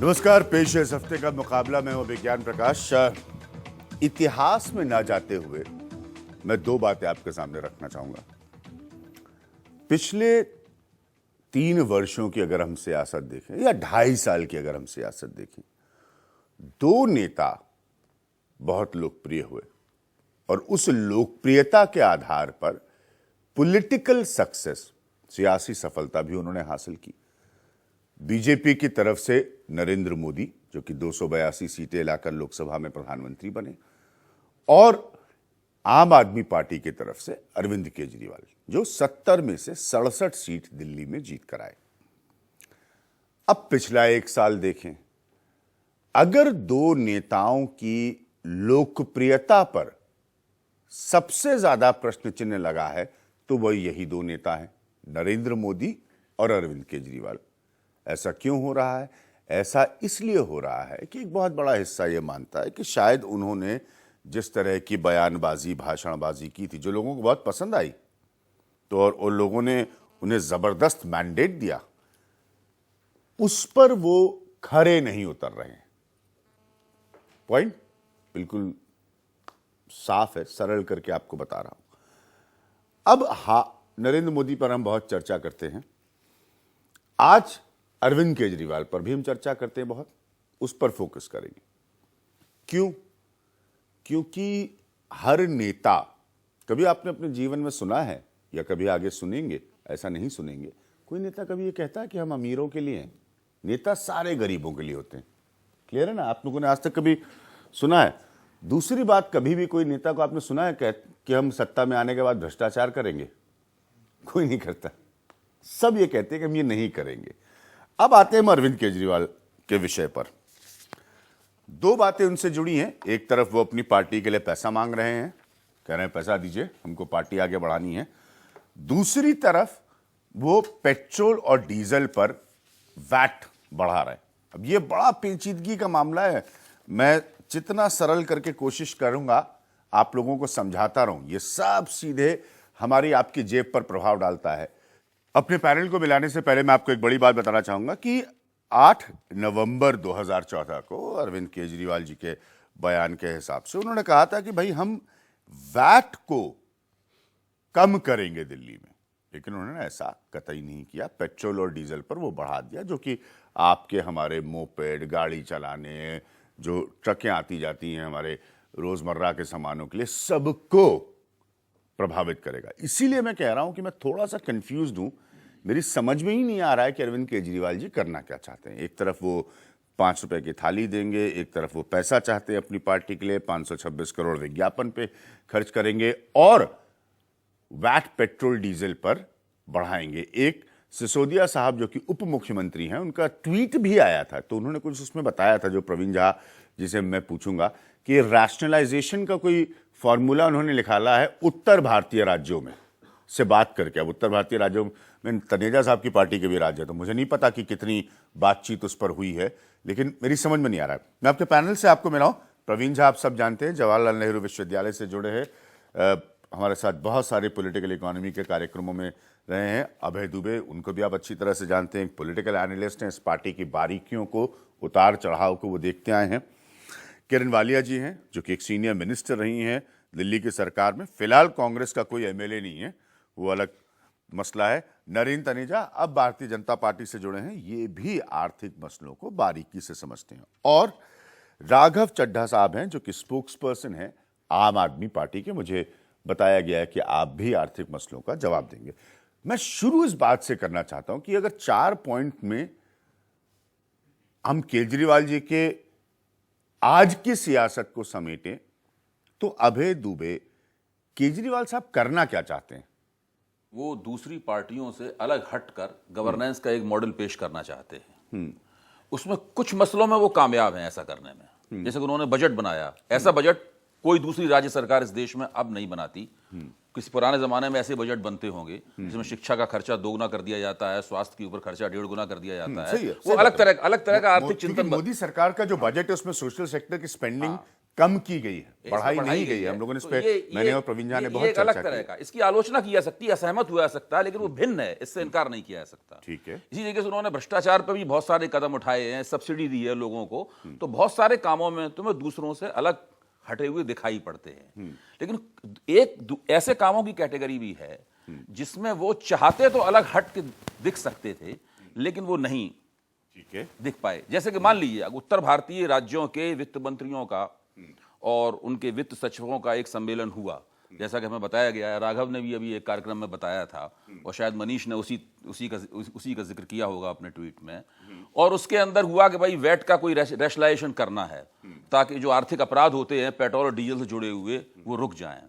नमस्कार, पेश है इस हफ्ते का मुकाबला। मैं हूं विज्ञान प्रकाश। इतिहास में ना जाते हुए मैं दो बातें आपके सामने रखना चाहूंगा। पिछले 3 वर्षों की अगर हम सियासत देखें या 2.5 साल की अगर हम सियासत देखें, 2 नेता बहुत लोकप्रिय हुए और उस लोकप्रियता के आधार पर पॉलिटिकल सक्सेस, सियासी सफलता भी उन्होंने हासिल की। बीजेपी की तरफ से नरेंद्र मोदी, जो कि 282 सीटें लाकर लोकसभा में प्रधानमंत्री बने, और आम आदमी पार्टी की तरफ से अरविंद केजरीवाल, जो 70 में से 67 सीट दिल्ली में जीत कर आए। अब पिछला 1 साल देखें, अगर 2 नेताओं की लोकप्रियता पर सबसे ज्यादा प्रश्न चिन्ह लगा है तो वह यही 2 नेता हैं, नरेंद्र मोदी और अरविंद केजरीवाल। ऐसा क्यों हो रहा है? ऐसा इसलिए हो रहा है कि एक बहुत बड़ा हिस्सा यह मानता है कि शायद उन्होंने जिस तरह की बयानबाजी, भाषणबाजी की थी, जो लोगों को बहुत पसंद आई, तो और उन लोगों ने उन्हें जबरदस्त मैंडेट दिया, उस पर वो खरे नहीं उतर रहे हैं। पॉइंट बिल्कुल साफ है, सरल करके आपको बता रहा हूं। अब नरेंद्र मोदी पर हम बहुत चर्चा करते हैं, आज अरविंद केजरीवाल पर भी हम चर्चा करते हैं, बहुत उस पर फोकस करेंगे। क्यों? क्योंकि हर नेता, कभी आपने अपने जीवन में सुना है या कभी आगे सुनेंगे, ऐसा नहीं सुनेंगे, कोई नेता कभी ये कहता है कि हम अमीरों के लिए हैं। नेता सारे गरीबों के लिए होते हैं। क्लियर है ना? आप लोगों ने आज तक कभी सुना है? दूसरी बात, कभी भी कोई नेता को आपने सुना है कि हम सत्ता में आने के बाद भ्रष्टाचार करेंगे? कोई नहीं करता। सब ये कहते हैं कि हम ये नहीं करेंगे। अब आते हैं अरविंद केजरीवाल के विषय पर। 2 बातें उनसे जुड़ी हैं। एक तरफ वो अपनी पार्टी के लिए पैसा मांग रहे हैं, कह रहे हैं पैसा दीजिए, हमको पार्टी आगे बढ़ानी है। दूसरी तरफ वो पेट्रोल और डीजल पर वैट बढ़ा रहे हैं। अब ये बड़ा पेचीदगी का मामला है। मैं जितना सरल करके कोशिश करूंगा, आप लोगों को समझाता रहूं, ये सब सीधे हमारी आपकी जेब पर प्रभाव डालता है। अपने पैनल को मिलाने से पहले मैं आपको एक बड़ी बात बताना चाहूंगा कि 8 नवंबर 2014 को अरविंद केजरीवाल जी के बयान के हिसाब से उन्होंने कहा था कि भाई हम वैट को कम करेंगे दिल्ली में, लेकिन उन्होंने ऐसा कतई नहीं किया। पेट्रोल और डीजल पर वो बढ़ा दिया, जो कि आपके हमारे मोपेड, गाड़ी चलाने, जो ट्रकें आती जाती हैं हमारे रोजमर्रा के सामानों के लिए, सबको प्रभावित करेगा। इसीलिए मैं कह रहा हूं कि मैं थोड़ा सा कंफ्यूज्ड हूं। मेरी समझ में ही नहीं आ रहा है कि अरविंद केजरीवाल जी करना क्या चाहते हैं। एक तरफ वो 5 रुपए की थाली देंगे, एक तरफ वो पैसा चाहते हैं अपनी पार्टी के लिए, 526 करोड़ विज्ञापन पे खर्च करेंगे और वैट पेट्रोल डीजल पर बढ़ाएंगे। एक सिसोदिया साहब जो कि उप मुख्यमंत्री हैं, उनका ट्वीट भी आया था, तो उन्होंने कुछ उसमें बताया था, जो प्रवीण झा जिसे मैं पूछूंगा, कि रैशनलाइजेशन का कोई फॉर्मूला उन्होंने निकाला है उत्तर भारतीय राज्यों में से बात करके। अब उत्तर भारतीय राज्यों में तनेजा साहब की पार्टी के भी राज्य है, तो मुझे नहीं पता कि कितनी बातचीत उस पर हुई है, लेकिन मेरी समझ में नहीं आ रहा है। मैं आपके पैनल से आपको मिलाऊं। प्रवीण झा आप सब जानते हैं, जवाहरलाल नेहरू विश्वविद्यालय से जुड़े हैं, हमारे साथ बहुत सारे पॉलिटिकल इकोनॉमी के कार्यक्रमों में रहे हैं। अभय दुबे, उनको भी आप अच्छी तरह से जानते हैं, पॉलिटिकल एनालिस्ट हैं, इस पार्टी की बारीकियों को, उतार चढ़ाव को वो देखते आए हैं। किरण वालिया जी हैं, जो कि एक सीनियर मिनिस्टर रही हैं दिल्ली की सरकार में, फिलहाल कांग्रेस का कोई एमएलए नहीं है, वो अलग मसला है। नरेंद्र तनेजा अब भारतीय जनता पार्टी से जुड़े हैं, ये भी आर्थिक मसलों को बारीकी से समझते हैं। और राघव चड्ढा साहब हैं, जो कि स्पोक्स पर्सन हैं आम आदमी पार्टी के। मुझे बताया गया है कि आप भी आर्थिक मसलों का जवाब देंगे। मैं शुरू इस बात से करना चाहता हूं कि अगर 4 पॉइंट में हम केजरीवाल जी के आज की सियासत को समेटें, तो अभय दुबे, केजरीवाल साहब करना क्या चाहते हैं? वो दूसरी पार्टियों से अलग हटकर गवर्नेंस का एक मॉडल पेश करना चाहते हैं। उसमें कुछ मसलों में वो कामयाब हैं ऐसा करने में। जैसे कि उन्होंने बजट बनाया, ऐसा बजट कोई दूसरी राज्य सरकार इस देश में अब नहीं बनाती। किसी पुराने जमाने में ऐसे बजट बनते होंगे जिसमें शिक्षा का खर्चा 2 गुना कर दिया जाता है, स्वास्थ्य के ऊपर खर्चा 1.5 गुना कर दिया जाता है। वो अलग तरह का आर्थिक चिंतन। मोदी सरकार का जो बजट है उसमें सोशल सेक्टर की स्पेंडिंग कम की गई है, इसमें बढ़ाई नहीं गई है। हम लोगों ने इस तो पे, मैंने और प्रवीण झा ने बहुत एक अलग चर्चा तरह की। का, इसकी आलोचना की जा सकती है, असहमत हुआ जा सकता है, लेकिन वो भिन्न है, इससे इनकार नहीं किया जा सकता। ठीक है। इसी तरीके से उन्होंने भ्रष्टाचार पर भी बहुत सारे कदम उठाए हैं, सब्सिडी दी है लोगों को, तो बहुत सारे कामों में तुम्हें दूसरों से अलग हटे हुए दिखाई पड़ते हैं। लेकिन ऐसे कामों की कैटेगरी भी है जिसमें वो चाहते तो अलग हट के दिख सकते थे, लेकिन वो नहीं ठीक है, दिख पाए। जैसे कि मान लीजिए उत्तर भारतीय राज्यों के वित्त मंत्रियों का और उनके वित्त सचिवों का एक सम्मेलन हुआ, जैसा कि हमें बताया गया है। राघव ने भी अभी एक कार्यक्रम में बताया था, और शायद मनीष ने उसी का जिक्र किया होगा अपने ट्वीट में। और उसके अंदर हुआ कि भाई वैट का कोई रैशनलाइजेशन करना है, ताकि जो आर्थिक अपराध होते हैं पेट्रोल और डीजल से जुड़े हुए वो रुक जाएं।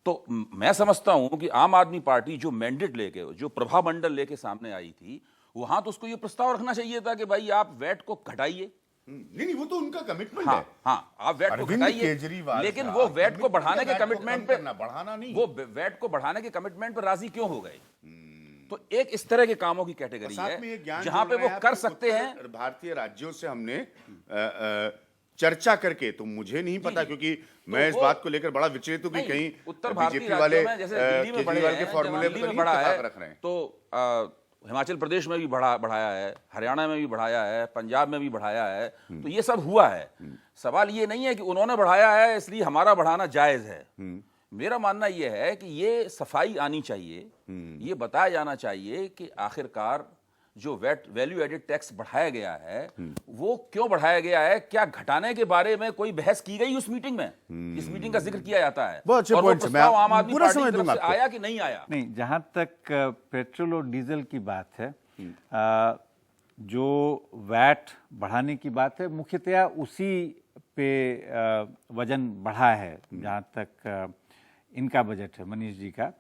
तो मैं समझता हूं कि आम आदमी पार्टी जो मैंडेट लेके, जो प्रभामंडल लेके सामने आई थी, वहां तो उसको ये प्रस्ताव रखना चाहिए था कि भाई आप वैट को घटाइए। नहीं, वो तो उनका कमिटमेंट हाँ, है। हाँ, आप वैट को अरविंद घटाइए, केजरीवाल लेकिन का वो वैट को बढ़ाने के वैट को कमिटमेंट कम पे, करना, बढ़ाना नहीं। वो वैट को बढ़ाने के कमिटमेंट पर राजी क्यों हो गए? तो एक इस तरह के कामों की कैटेगरी साथ में ये है ज्ञान जहां पे जोड़ वो रहे हैं कर आप कि सकते हैं। उत्तर भारतीय राज्यों से हमने चर्चा करके, तो मुझे नहीं पता, क्योंकि मैं इस बात को लेकर बड़ा विचलित हूं कि कहीं उत्तर भारतीय बीजेपी वाले राज्यों में, जैसे दिल्ली में बढ़े केजरीवाल के हैं, फॉर्मूले दिल्ली पर में नहीं बढ़ा है, इत्तेफाक रख रहे हैं। तो हिमाचल प्रदेश में भी बढ़ाया है, हरियाणा में भी बढ़ाया है, पंजाब में भी बढ़ाया है। तो ये सब हुआ है। सवाल ये नहीं है कि उन्होंने बढ़ाया है इसलिए हमारा बढ़ाना जायज है। मेरा मानना यह है कि ये सफाई आनी चाहिए, ये बताया जाना चाहिए कि आखिरकार जो वैल्यू एडेड टैक्स बढ़ाया गया है वो क्यों बढ़ाया गया है, क्या घटाने के बारे में कोई बहस की गई उस मीटिंग में? इस मीटिंग का जिक्र किया जाता है, बहुत अच्छे और वो पॉइंट है, मैं प्रस्ताव आम आदमी पूरा पार्टी समझ की तरफ दूंगा से आपको। आया कि नहीं आया? नहीं, जहां तक पेट्रोल और डीजल की बात है, जो वैट बढ़ाने की बात है, मुख्यतया उसी पे वजन बढ़ा है जहां तक इनका बजट है, मनीष जी का।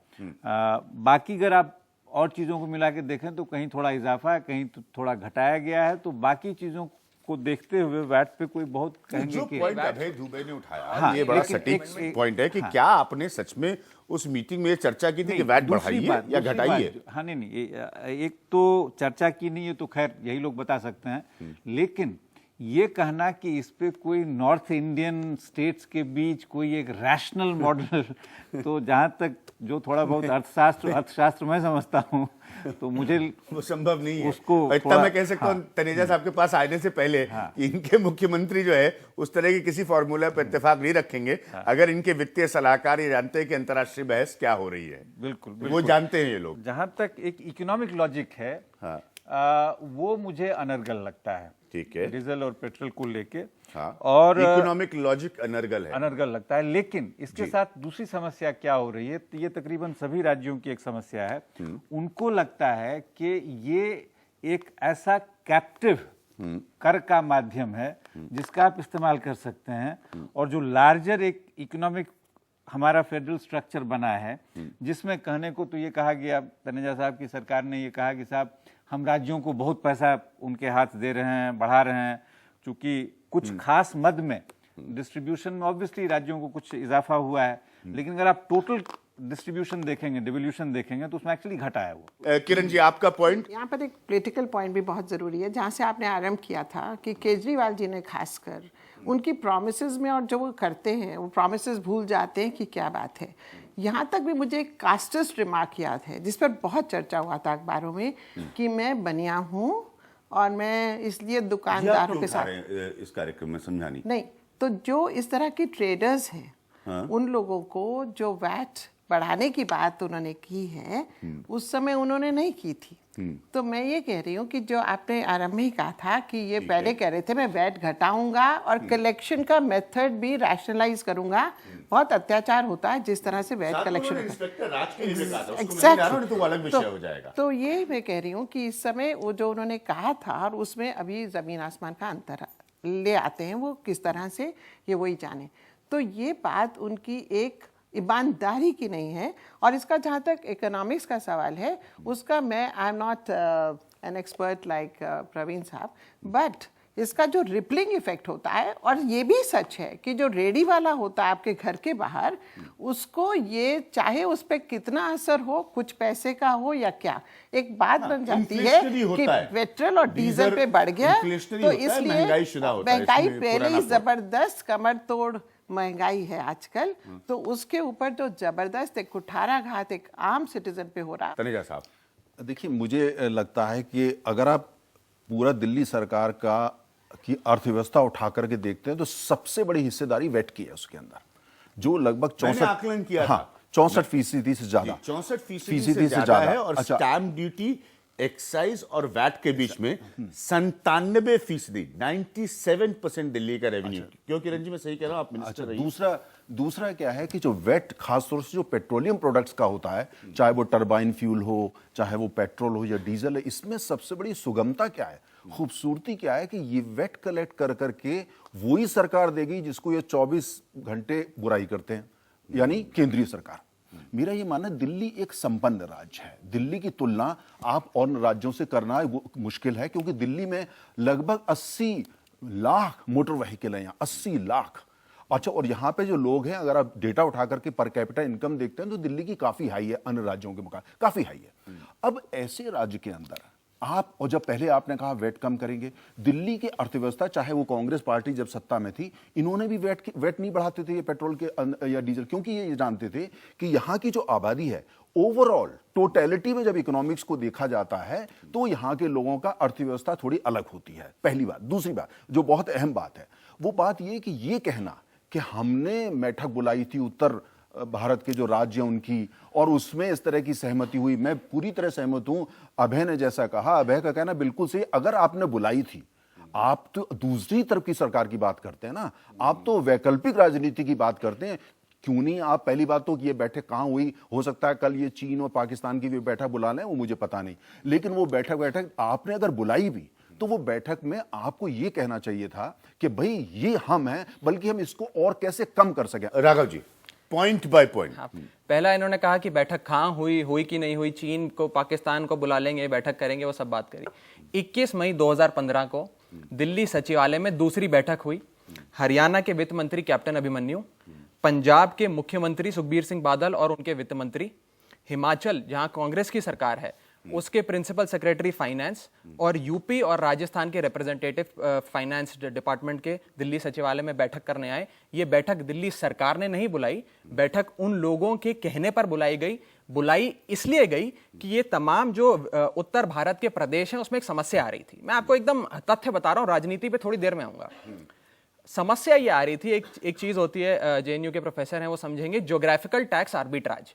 बाकी अगर आप और चीज़ों को मिला के देखें तो कहीं थोड़ा इजाफा है, कहीं तो थोड़ा घटाया गया है। तो बाकी चीज़ों को देखते हुए वैट पे कोई बहुत कहेंगे जो कि पॉइंट अभय दुबे ने उठाया, हाँ, ये बड़ा लेकिन सटीक पॉइंट है कि क्या आपने सच में उस मीटिंग में ये चर्चा की थी कि वैट बढ़ाइए या घटाइए? हाँ, नहीं, एक तो चर्चा की नहीं है, तो खैर यही लोग बता सकते हैं। लेकिन ये कहना कि इस पे कोई नॉर्थ इंडियन स्टेट्स के बीच कोई एक रैशनल मॉडल, तो जहां तक जो थोड़ा बहुत अर्थशास्त्र मैं समझता हूँ, तो मुझे वो संभव नहीं है। उसको इतना मैं कह सकता हूँ तनेजा साहब के पास आने से पहले कि इनके मुख्यमंत्री जो है उस तरह की किसी फॉर्मूला पर इत्तेफाक नहीं रखेंगे अगर इनके वित्तीय सलाहकार ये जानते हैं कि अंतर्राष्ट्रीय बहस क्या हो रही है। बिल्कुल, वो जानते हैं ये लोग। जहां तक एक इकोनॉमिक लॉजिक है, वो मुझे अनर्गल लगता है। ठीक है, डीजल और पेट्रोल को लेके, हाँ, और इकोनॉमिक लॉजिक अनर्गल लगता है। लेकिन इसके साथ दूसरी समस्या क्या हो रही है, तो ये तकरीबन सभी राज्यों की एक समस्या है। उनको लगता है कि ये एक ऐसा कैप्टिव कर का माध्यम है जिसका आप इस्तेमाल कर सकते हैं, और जो लार्जर एक इकोनॉमिक हमारा फेडरल स्ट्रक्चर बना है, जिसमें कहने को तो ये कहा गया, तनेजा साहब की सरकार ने ये कहा कि साहब हम राज्यों को बहुत पैसा उनके हाथ दे रहे हैं, बढ़ा रहे हैं, चूंकि कुछ खास मद में डिस्ट्रीब्यूशन में ऑब्वियसली राज्यों को कुछ इजाफा हुआ है, लेकिन अगर आप टोटल डिस्ट्रीब्यूशन देखेंगे, डिवोल्यूशन देखेंगे, तो उसमें एक्चुअली घटा है वो। किरण जी, आपका पॉइंट? यहाँ पर एक पॉलिटिकल पॉइंट भी बहुत ज़रूरी है, जहाँ से आपने आरंभ किया था कि केजरीवाल जी ने खासकर उनकी प्रॉमिसेस में, और जो वो करते हैं वो प्रॉमिसेस भूल जाते हैं कि क्या बात है। यहाँ तक भी मुझे एक कास्टिस्ट रिमार्क याद है जिस पर बहुत चर्चा हुआ था अखबारों में कि मैं बनिया हूँ और मैं इसलिए दुकानदारों के साथ इस कार्यक्रम में समझा नहीं, तो जो इस तरह की ट्रेडर्स हैं, उन लोगों को जो वैट बढ़ाने की बात उन्होंने की है, उस समय उन्होंने नहीं की थी। तो मैं ये कह रही हूँ कि जो आपने आरंभ में ही कहा था कि ये पहले कह रहे थे मैं वैट घटाऊंगा और कलेक्शन का मेथड भी रैशनलाइज करूंगा। बहुत अत्याचार होता है जिस तरह से वैट कलेक्शन तो ये मैं कह रही हूँ कि इस समय वो जो उन्होंने कहा था, और उसमें अभी जमीन आसमान का अंतर ले आते हैं, वो किस तरह से ये वही जाने। तो ये बात उनकी एक ईमानदारी की नहीं है। और इसका जहाँ तक इकोनॉमिक्स का सवाल है, उसका मैं I am not an expert like Praveen sahab, but इसका जो रिपलिंग इफेक्ट होता है, और ये भी सच है कि जो रेडी वाला होता है आपके घर के बाहर, उसको ये चाहे उस पर कितना असर हो, कुछ पैसे का हो या क्या, एक बात बन जाती है कि पेट्रोल और डीजल पे बढ़ गया, तो इसलिए महंगाई पहले ही जबरदस्त कमर तोड़ महंगाई है आजकल, तो उसके ऊपर जो जबरदस्त एक कुठाराघात एक आम सिटीजन पे हो रहा। तनेजा साहब, देखिए, मुझे लगता है कि अगर आप पूरा दिल्ली सरकार की अर्थव्यवस्था उठा करके देखते हैं तो सबसे बड़ी हिस्सेदारी वेट की है उसके अंदर, जो लगभग मैंने आकलन किया था। 64% से ज्यादा, 64% से ज्यादा है। और स्टैम्प ड्यूटी, एक्साइज और वैट के बीच में 97%, 97% दिल्ली का रेवेन्यू। क्योंकि रंजी मैं सही कह रहा हूं, आप मिनिस्टर रही। दूसरा क्या है कि जो वेट खासतौर से जो पेट्रोलियम प्रोडक्ट्स का होता है, चाहे वो टरबाइन फ्यूल हो, चाहे वो पेट्रोल हो या डीजल है, इसमें सबसे बड़ी सुगमता क्या है, खूबसूरती क्या है कि ये वेट कलेक्ट कर करके वही सरकार देगी जिसको ये 24 घंटे बुराई करते हैं, यानी केंद्रीय सरकार। मेरा ये मानना है दिल्ली एक संपन्न राज्य है। दिल्ली की तुलना आप और राज्यों से करना मुश्किल है, क्योंकि दिल्ली में लगभग 80 लाख मोटर व्हीकल हैं, 80 लाख। अच्छा, और यहाँ पे जो लोग हैं, अगर आप डेटा उठा करके पर कैपिटा इनकम देखते हैं तो दिल्ली की काफी हाई है, अन्य राज्यों के मुकाबले काफी हाई है। अब ऐसे राज्य के अंदर आप, और जब पहले आपने कहा वेट कम करेंगे, दिल्ली की अर्थव्यवस्था, चाहे वो कांग्रेस पार्टी जब सत्ता में थी, इन्होंने भी वेट नहीं बढ़ाते थे ये पेट्रोल के या डीजल, क्योंकि ये जानते थे कि यहाँ की जो आबादी है ओवरऑल टोटलिटी में जब इकोनॉमिक्स को देखा जाता है तो यहाँ के लोगों का अर्थव्यवस्था थोड़ी अलग होती है, पहली बात। दूसरी बात जो बहुत अहम बात है, वो बात ये कि ये कहना कि हमने बैठक बुलाई थी उत्तर भारत के जो राज्य उनकी, और उसमें इस तरह की सहमति हुई, मैं पूरी तरह सहमत हूं। अभय ने जैसा कहा, अभय का कहना बिल्कुल सही। अगर आपने बुलाई थी, आप तो दूसरी तरफ की सरकार की बात करते हैं ना, आप तो वैकल्पिक राजनीति की बात करते हैं। क्यों नहीं आप, पहली बात तो कि ये बैठक कहां हुई, हो सकता है कल ये चीन और पाकिस्तान की भी बैठक बुला लें, वो मुझे पता नहीं, लेकिन वो बैठक आपने अगर बुलाई भी तो वो बैठक में आपको ये कहना चाहिए था कि भाई ये हम हैं, बल्कि हम इसको और कैसे कम कर सकें। Raghav ji, point by point. पहला इन्होंने कहा कि बैठक कहाँ हुई कि नहीं हुई, चीन को पाकिस्तान को बुला लेंगे, बैठक करेंगे, वो सब बात करी। 21 मई 2015 को दिल्ली सचिवालय में दूसरी बैठक हुई। हरियाणा के वित्त मंत्री कैप्टन अभिमन्यु, पंजाब के मुख्यमंत्री सुखबीर सिंह बादल और उनके वित्त मंत्री, हिमाचल जहां कांग्रेस की सरकार है उसके प्रिंसिपल सेक्रेटरी फाइनेंस, और यूपी और राजस्थान के रिप्रेजेंटेटिव फाइनेंस डिपार्टमेंट के दिल्ली सचिवालय में बैठक करने आए। ये बैठक दिल्ली सरकार ने नहीं बुलाई, बैठक उन लोगों के कहने पर बुलाई इसलिए गई कि ये तमाम जो उत्तर भारत के प्रदेश हैं उसमें एक समस्या आ रही थी। मैं आपको एकदम तथ्य बता रहा हूं, राजनीति पे थोड़ी देर में आऊंगा। समस्या ये आ रही थी, एक चीज होती है, जेएनयू के प्रोफेसर हैं वो समझेंगे, ज्योग्राफिकल टैक्स आर्बिट्राज।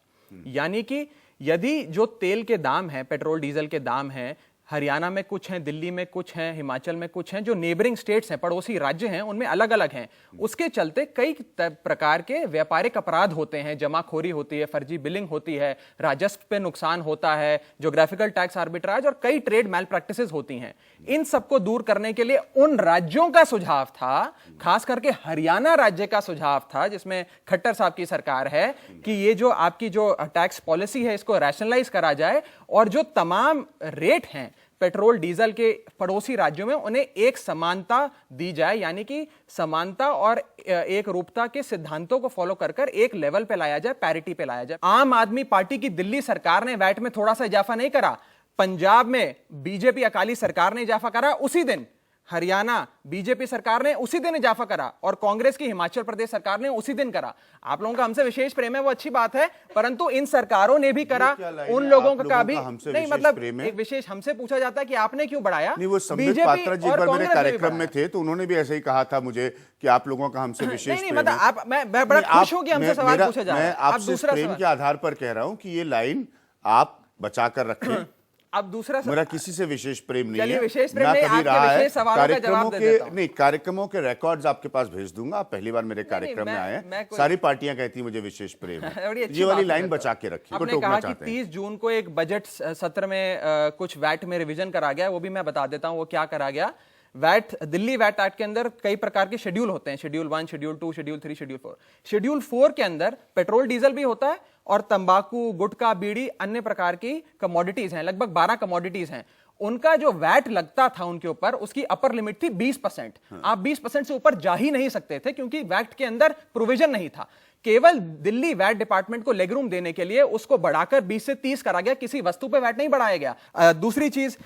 यानी कि यदि जो तेल के दाम हैं, पेट्रोल डीजल के दाम हैं, हरियाणा में कुछ हैं, दिल्ली में कुछ हैं, हिमाचल में कुछ हैं, जो नेबरिंग स्टेट्स हैं, पड़ोसी राज्य हैं, उनमें अलग अलग हैं, उसके चलते कई प्रकार के व्यापारिक अपराध होते हैं, जमाखोरी होती है, फर्जी बिलिंग होती है, राजस्व पे नुकसान होता है, ज्योग्राफिकल टैक्स आर्बिट्राज और कई ट्रेड मैल प्रैक्टिसेस होती हैं। इन सबको दूर करने के लिए उन राज्यों का सुझाव था, खास करके हरियाणा राज्य का सुझाव था जिसमें खट्टर साहब की सरकार है, कि ये जो आपकी जो टैक्स पॉलिसी है इसको रैशनलाइज करा जाए और जो तमाम रेट हैं पेट्रोल डीजल के पड़ोसी राज्यों में उन्हें एक समानता दी जाए, यानी कि समानता और एक रूपता के सिद्धांतों को फॉलो कर एक लेवल पे लाया जाए, पैरिटी पे लाया जाए। आम आदमी पार्टी की दिल्ली सरकार ने वैट में थोड़ा सा इजाफा नहीं करा, पंजाब में बीजेपी अकाली सरकार ने इजाफा करा उसी दिन, हरियाणा बीजेपी सरकार ने उसी दिन इजाफा करा, और कांग्रेस की हिमाचल प्रदेश सरकार ने उसी दिन करा। आप लोगों का हमसे विशेष प्रेम है, वो अच्छी बात है, परंतु इन सरकारों ने भी करा, उन लोगों का भी नहीं। मतलब एक विशेष हमसे पूछा जाता है कि आपने क्यों बढ़ाया। नहीं, वो संबित पात्रा जी एक बार मेरे कार्यक्रम में थे तो उन्होंने भी ऐसे ही कहा था मुझे कि आप लोगों का हमसे विशेष प्रेम है। मतलब आप, मैं बड़ा खुश हूं कि हमसे सवाल पूछा जा रहा है। मैं आपसे प्रेम के आधार पर कह रहा हूं कि ये लाइन आप बचा कर रखें। अब दूसरा मेरा किसी से विशेष प्रेम नहीं है, विशेष प्रेम ना नहीं, कभी रहा है। कार्यक्रमों के रिकॉर्ड्स आपके पास भेज दूंगा। आप पहली बार मेरे कार्यक्रम में आए हैं, सारी पार्टियां कहती हैं मुझे विशेष प्रेम है। ये वाली लाइन बचा के रखिए। आपने कहा कि 30 जून को एक बजट सत्र में कुछ वैट में रिवीजन करा गया, वो भी मैं बता देता हूं वो क्या करा गया। वैट, दिल्ली वैट एक्ट के अंदर कई प्रकार के शेड्यूल होते हैं, schedule 1, schedule 2, schedule 3, schedule 4। Schedule 4 के अंदर पेट्रोल डीजल भी होता है और तंबाकू, गुटखा, बीड़ी, अन्य प्रकार की कमोडिटीज हैं, लगभग 12 कमोडिटीज हैं। उनका जो वैट लगता था उनके ऊपर, उसकी अपर लिमिट थी 20%। आप 20% से ऊपर जा ही नहीं सकते थे क्योंकि वैट के अंदर प्रोविजन नहीं था। केवल दिल्ली वैट डिपार्टमेंट को लेगरूम देने के लिए उसको बढ़ाकर 20 से 30 करा गया, किसी वस्तु पे वैट नहीं बढ़ाया गया। दूसरी चीज,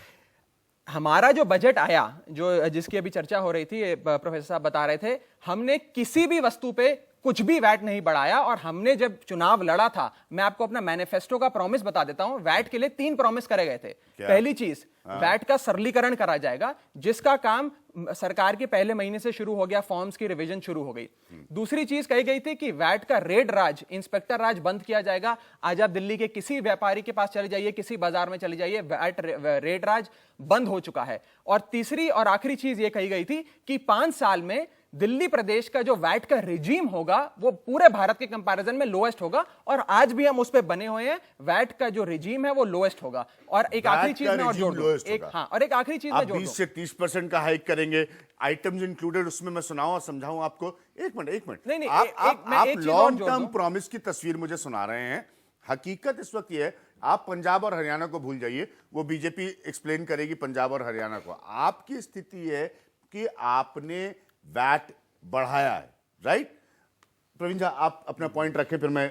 हमारा जो बजट आया, जो जिसकी अभी चर्चा हो रही थी, प्रोफेसर साहब बता रहे थे, हमने किसी भी वस्तु पे कुछ भी वैट नहीं बढ़ाया। और हमने जब चुनाव लड़ा था, मैं आपको अपना मैनिफेस्टो का प्रॉमिस बता देता हूं, वैट के लिए 3 प्रॉमिस करे गए थे। पहली चीज, वैट का सरलीकरण करा जाएगा, जिसका काम सरकार के पहले महीने से शुरू हो गया, फॉर्म्स की रिवीजन शुरू हो गई। दूसरी चीज कही गई थी कि वैट का रेड राज, इंस्पेक्टर राज बंद किया जाएगा। आज आप दिल्ली के किसी व्यापारी के पास चले जाइए, किसी बाजार में चले जाइए, वैट रेड राज बंद हो चुका है। और तीसरी और आखिरी चीज ये कही गई थी कि 5 साल में दिल्ली प्रदेश का जो वैट का रिजीम होगा वो पूरे भारत के कंपैरिजन में लोएस्ट होगा, और आज भी हम उस पे बने हुए हैं। वैट का जो रिजीम है वो लोएस्ट होगा। और एक आखिरी चीज में और जोड़ दूं, और एक आखिरी चीज में जोड़ दूं, 20 से 30% का हाइक करेंगे, आइटम्स इंक्लूडेड, उसमें मैं सुनाऊं और समझाऊं आपको। एक मिनट नहीं, आप लॉन्ग टर्म प्रॉमिस की तस्वीर मुझे सुना रहे हैं। हकीकत इस वक्त ये है, आप पंजाब और हरियाणा को भूल जाइए, वो बीजेपी एक्सप्लेन करेगी पंजाब और हरियाणा को। आपकी स्थिति है कि आपने वैट बढ़ाया है, राइट? प्रवीण जी, आप अपना पॉइंट रखें, फिर मैं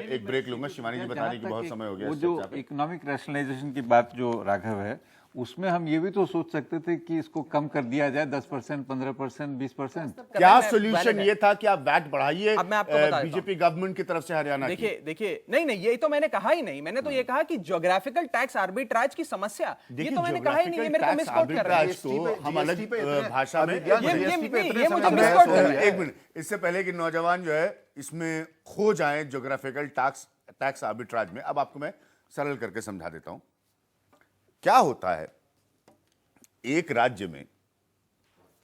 एक ब्रेक लूंगा। शिवानी जी बता रही कि बहुत समय हो गया वो इस जो चर्चा पे। इकोनॉमिक रैशनलाइजेशन की बात जो राघव है, उसमें हम ये भी तो सोच सकते थे कि इसको कम कर दिया जाए 10%, 15%, 20%। क्या सोल्यूशन ये था कि आप वैट बढ़ाइए अब मैं आपको बता देता हूं। बीजेपी गवर्नमेंट की तरफ से हरियाणा की? देखिए, नहीं, ये तो मैंने कहा ही नहीं। मैंने तो ये कहा कि ज्योग्राफिकल टैक्स आर्बिट्राज की समस्या, ये तो मैंने कहा ही नहीं। ये मेरे को मिसकोट कर रहे हैं। तो हम अलग भाषा में ये मुझे मिसकोट कर रहे हैं। एक मिनट, इससे पहले कि नौजवान जो है इसमें खो जाए ज्योग्राफिकल टैक्स आर्बिट्राज में, अब आपको मैं सरल करके समझा देता हूं। क्या होता है, एक राज्य में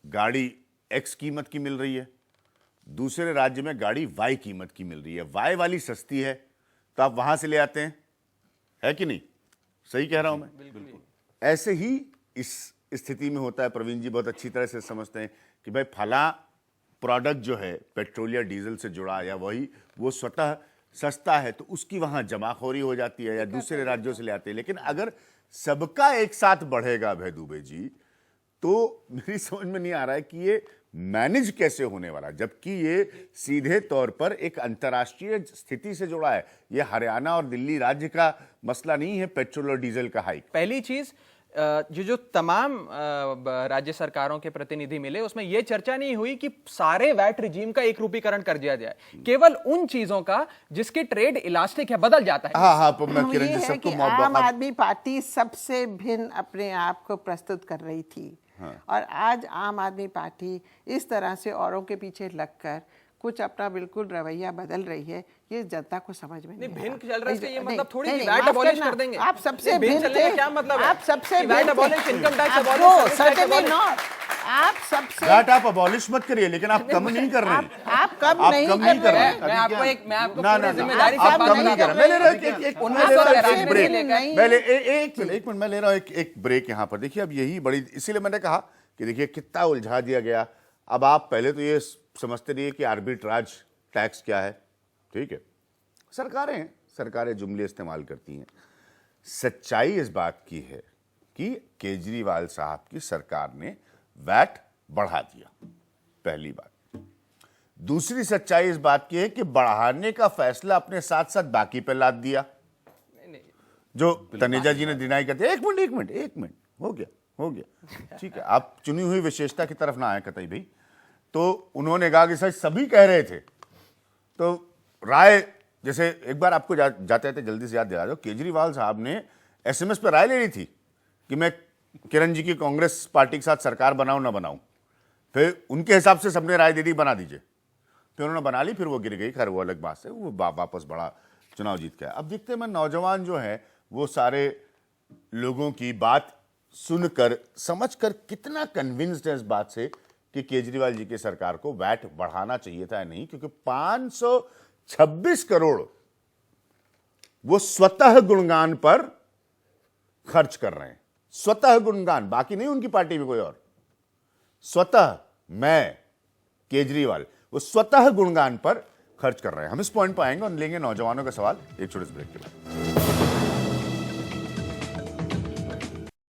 गाड़ी X कीमत की मिल रही है, दूसरे राज्य में गाड़ी Y कीमत की मिल रही है। Y वाली सस्ती है तो आप वहां से ले आते हैं, है कि नहीं? सही कह रहा हूं मैं? बिल्कुल। ऐसे ही इस स्थिति में होता है। प्रवीण जी बहुत अच्छी तरह से समझते हैं कि भाई फला प्रोडक्ट जो है पेट्रोल या डीजल से जुड़ा, या वही वो स्वतः सस्ता है तो उसकी वहां जमाखोरी हो जाती है, या दूसरे राज्यों से ले आते हैं। लेकिन अगर सबका एक साथ बढ़ेगा अभय दुबे जी, तो मेरी समझ में नहीं आ रहा है कि ये मैनेज कैसे होने वाला, जबकि ये सीधे तौर पर एक अंतर्राष्ट्रीय स्थिति से जुड़ा है। ये हरियाणा और दिल्ली राज्य का मसला नहीं है, पेट्रोल और डीजल का हाइक। पहली चीज, जो तमाम राज्य सरकारों के प्रतिनिधि मिले, उसमें यह चर्चा नहीं हुई कि सारे वैट रिजीम का एक रूपीकरण कर दिया जाए, केवल उन चीजों का जिसके ट्रेड इलास्टिक है, बदल जाता है। हाँ, मैं ये किरण जी है सबको कि आम आदमी पार्टी सबसे भिन्न अपने आप को प्रस्तुत कर रही थी। और आज आम आदमी पार्टी इस तरह से औरों के पीछे लगकर कुछ अपना बिल्कुल रवैया बदल रही है, ये जनता को समझ में नहीं भिन्न चल रहा है, इसका ये नहीं, मतलब थोड़ी नहीं, कि नहीं, वैट माफ अबॉलिश करना, कर देंगे। आप सबसे भिन्न भिन्न चलने का थे। क्या मतलब है? आप सबसे कि वैट भिन्न अबॉलिश, थे। इनकम टैक्स आप abolish, no, service tax certainly abolish. not। आप सबसे वैट आप अबॉलिश मत करिए, लेकिन आप कम नहीं कर रहे हैं। आप कम नहीं कर कर रहे रहे हैं। मैं आपको ना, पूरी ना, जिम्मेदारी से आप बात कम नहीं बता कर रहा रहे। मैं ले रहा हूं आप एक ब्रेक, नहीं। एक मिनट मैं ले रहा हूं एक ब्रेक यहां पर। देखिए, अब यही बड़ी, इसीलिए मैंने कहा कि देखिए कितना उलझा दिया गया। अब आप पहले तो ये समझते रहिए कि आर्बिट्राज टैक्स क्या है, ठीक है? सरकारें जुमले इस्तेमाल करती हैं। सच्चाई इस बात की है कि केजरीवाल साहब की सरकार ने वैट बढ़ा दिया, पहली बात। दूसरी सच्चाई इस बात की है कि बढ़ाने का फैसला अपने साथ साथ बाकी पे लाद दिया, जो तनेजा जी ने डिनाई करते। एक मिनट हो गया, ठीक है। आप चुनी हुई विशेषता की तरफ ना आए कतई भाई। तो उन्होंने कहा कि सर सभी कह रहे थे, तो राय, जैसे एक बार आपको जाते थे जल्दी से याद दिला दो, केजरीवाल साहब ने SMS पर राय ले ली थी कि मैं किरण जी की कांग्रेस पार्टी के साथ सरकार बनाऊं ना बनाऊं। फिर उनके हिसाब से सबने राय दे दी बना दीजिए, फिर उन्होंने बना ली, फिर वो गिर गई। खैर वो अलग बात है, वो वापस बड़ा चुनाव जीत गया। अब देखते हैं मैं नौजवान जो है वो सारे लोगों की बात सुनकर समझकर कितना कन्विंस्ड है इस बात से कि केजरीवाल जी की सरकार को वैट बढ़ाना चाहिए था या नहीं, क्योंकि 526 करोड़ वो स्वतः गुणगान पर खर्च कर रहे हैं। स्वतः गुणगान, बाकी नहीं उनकी पार्टी में कोई और, स्वतः मैं केजरीवाल वो स्वतः गुणगान पर खर्च कर रहे हैं। हम इस पॉइंट पर आएंगे और लेंगे नौजवानों का सवाल एक छोटे से ब्रेक के बाद।